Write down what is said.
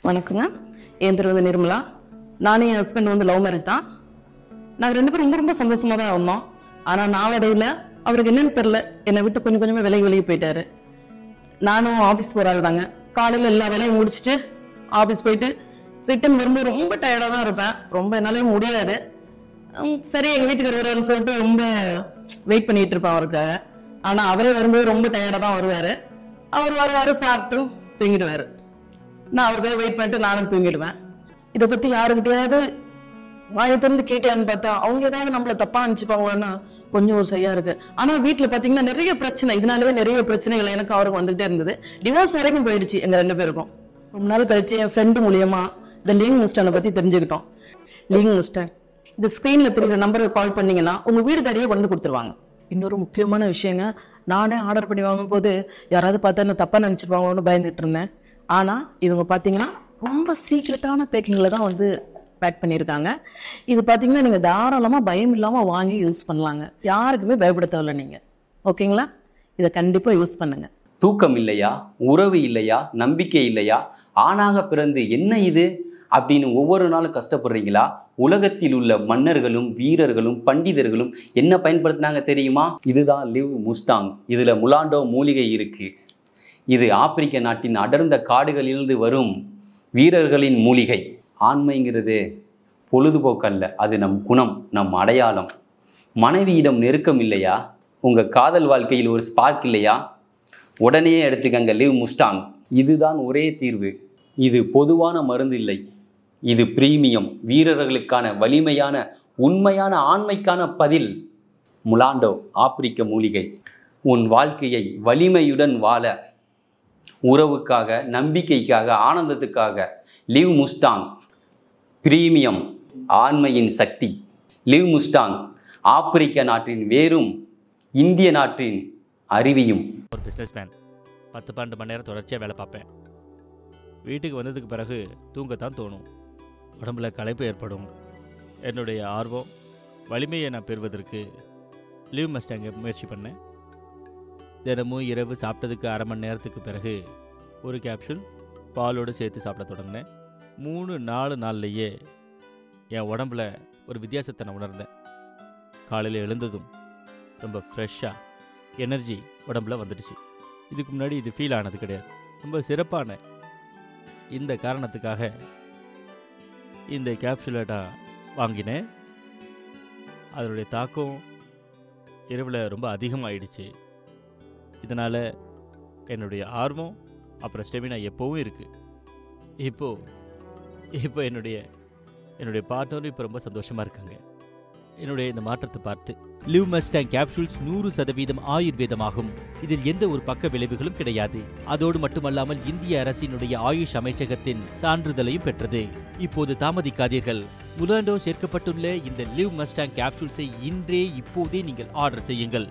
வணக்கங்க. என் பேர் வந்து நிர்மலா. நானும் என் ஹஸ்பண்ட் வந்து லவ் மேரேஜ் தான். நாங்கள் 2 பேரும் ரொம்ப ரொம்ப சந்தோஷமா தான் இருந்தோம். ஆனால் நாளடைவில் அவருக்கு என்னன்னு தெரியல, என்னை விட்டு கொஞ்சம் கொஞ்சமாக விலகி போயிட்டாரு. நானும் ஆஃபீஸ் போகிறாள் தாங்க. காலையில் எல்லா வேலையும் முடிச்சுட்டு ஆஃபீஸ் போயிட்டு ரிட்டன் வரும்போது ரொம்ப டயர்டாக தான் இருப்பேன். ரொம்ப என்னாலே முடியாது. சரி எங்கள் வீட்டுக்கு வருவாருன்னு சொல்லிட்டு ரொம்ப வெயிட் பண்ணிட்டு இருப்பேன் அவருக்காக. ஆனால் அவரே வரும்போது ரொம்ப டயர்டாக தான் வருவார். அவர் வருவார், சாப்பிட்டு தூங்கிடுவார். நான் அவருக்காக வெயிட் பண்ணிட்டு நானும் தூங்கிடுவேன். இதை பற்றி யாருக்கிட்டையாவது வாயை திறந்து கேட்கலான்னு பார்த்தா அவங்க ஏதாவது நம்மள தப்பா நினைச்சுப்பாங்களோன்னா கொஞ்சம் ஒரு சரியா இருக்கு. ஆனா வீட்டுல பாத்தீங்கன்னா நிறைய பிரச்சனை, இதனாலவே நிறைய பிரச்சனைகள் எனக்கு அவருக்கு வந்துகிட்டே இருந்தது. டிவோர்ஸ் வரைக்கும் போயிடுச்சு எங்க 2 பேருக்கும். ரொம்ப நாள் கழிச்சு என் ஃப்ரெண்டு மூலியமா இந்த லிவிங் முஸ்டானை பத்தி தெரிஞ்சுக்கிட்டோம். லிவிங் முஸ்டான் இந்த ஸ்கிரீன்ல தெரியுற நம்பருக்கு கால் பண்ணீங்கன்னா உங்க வீடு தடியே கொண்டு கொடுத்துருவாங்க. இன்னொரு முக்கியமான விஷயங்க, நானே ஆர்டர் பண்ணி வாங்கும் போது யாராவது பார்த்தா என்ன தப்பா நினைச்சிருப்பாங்களோன்னு பயந்துட்டு இருந்தேன். ஆனா இவங்க பாத்தீங்கன்னா ரொம்ப சீக்கிரட்டான பேக்கிங்ல தான் வந்து பேக் பண்ணியிருக்காங்க. இது பார்த்தீங்கன்னா நீங்கள் தாராளமாக பயம் இல்லாமல் வாங்கி யூஸ் பண்ணலாங்க. யாருக்குமே பயப்பட தேவையில்ல நீங்கள். ஓகேங்களா? இதை கண்டிப்பாக யூஸ் பண்ணுங்க. தூக்கம் இல்லையா, உறவு இல்லையா, நம்பிக்கை இல்லையா, ஆணாக பிறந்து என்ன இது அப்படின்னு ஒவ்வொரு நாளும் கஷ்டப்படுறீங்களா? உலகத்தில் உள்ள மன்னர்களும் வீரர்களும் பண்டிதர்களும் என்ன பயன்படுத்தினாங்க தெரியுமா? இதுதான் லிவ் முஸ்டாங். இதில் முலாண்டோ மூலிகை இருக்குது. இது ஆப்பிரிக்க நாட்டின் அடர்ந்த காடுகளிலிருந்து வரும் வீரர்களின் மூலிகை. ஆண்மைங்கிறது பொழுதுபோக்கல்ல, அது நம் குணம், நம் அடையாளம். மனைவியிடம் நெருக்கம் இல்லையா, உங்கள் காதல் வாழ்க்கையில் ஒரு ஸ்பார்க் இல்லையா, உடனே எடுத்துக்கங்க லிவ் முஸ்டாங். இதுதான் ஒரே தீர்வு. இது பொதுவான மருந்து இல்லை, இது பிரீமியம், வீரர்களுக்கான வலிமையான உண்மையான ஆண்மைக்கான பதில். முலாண்டோ ஆப்பிரிக்க மூலிகை. உன் வாழ்க்கையை வலிமையுடன் வாழ, உறவுக்காக, நம்பிக்கைக்காக, ஆனந்தத்துக்காக லிவ் முஸ்டாங் பிரீமியம், ஆண்மையின் சக்தி. லிவ் முஸ்டாங் ஆப்பிரிக்க நாட்டின் வேரும் இந்திய நாட்டின் அருவியும். ஒரு பிஸ்னஸ்மேன் 10-12 மணி நேரம் தொடர்ச்சியாக வேலை பார்ப்பேன். வீட்டுக்கு வந்ததுக்கு பிறகு தூங்கத்தான் தோணும். உடம்புல களைப்பு ஏற்படும். என்னுடைய ஆர்வம் வலிமையை நான் பெறுவதற்கு லிவ் மஸ்டாங்கை முயற்சி பண்ணேன். தினமும் இரவு சாப்பிட்டதுக்கு அரை மணி நேரத்துக்கு பிறகு ஒரு கேப்சூல் பாலோடு சேர்த்து சாப்பிட தொடங்கினேன். 3-4 நாள்லேயே என் உடம்புல ஒரு வித்தியாசத்தை நான் உணர்ந்தேன். காலையில் எழுந்ததும் ரொம்ப ஃப்ரெஷ்ஷாக எனர்ஜி உடம்புல வந்துடுச்சு. இதுக்கு முன்னாடி இது ஃபீல் ஆனது கிடையாது. ரொம்ப சிறப்பான இந்த காரணத்துக்காக இந்த கேப்சூலை நான் வாங்கினேன். அதனுடைய தாக்கம் இரவில் ரொம்ப அதிகமாகிடுச்சு. இதனால் என்னுடைய ஆர்வம் அப்புறம் ஸ்டெமினா எப்போவும் இருக்குது. இப்போ என்னுடைய பார்ட்னரும் இப்போ ரொம்ப சந்தோஷமாக இருக்காங்க என்னுடைய இந்த மாற்றத்தை பார்த்து. Live Mustang capsules 100% ஆயுர்வேதமாகும். இதில் எந்த ஒரு பக்க விளைவுகளும் கிடையாது. அதோடு மட்டுமல்லாமல் இந்திய அரசினுடைய ஆயுஷ் அமைச்சகத்தின் சான்றிதழையும் பெற்றது. இப்போது தாமதிக்காதீர்கள். முலாண்டோ சேர்க்கப்பட்டுள்ள இந்த லிவ் மஸ்டாங் கேப்சூல்ஸை இப்போதே நீங்கள் ஆர்டர் செய்யுங்கள்.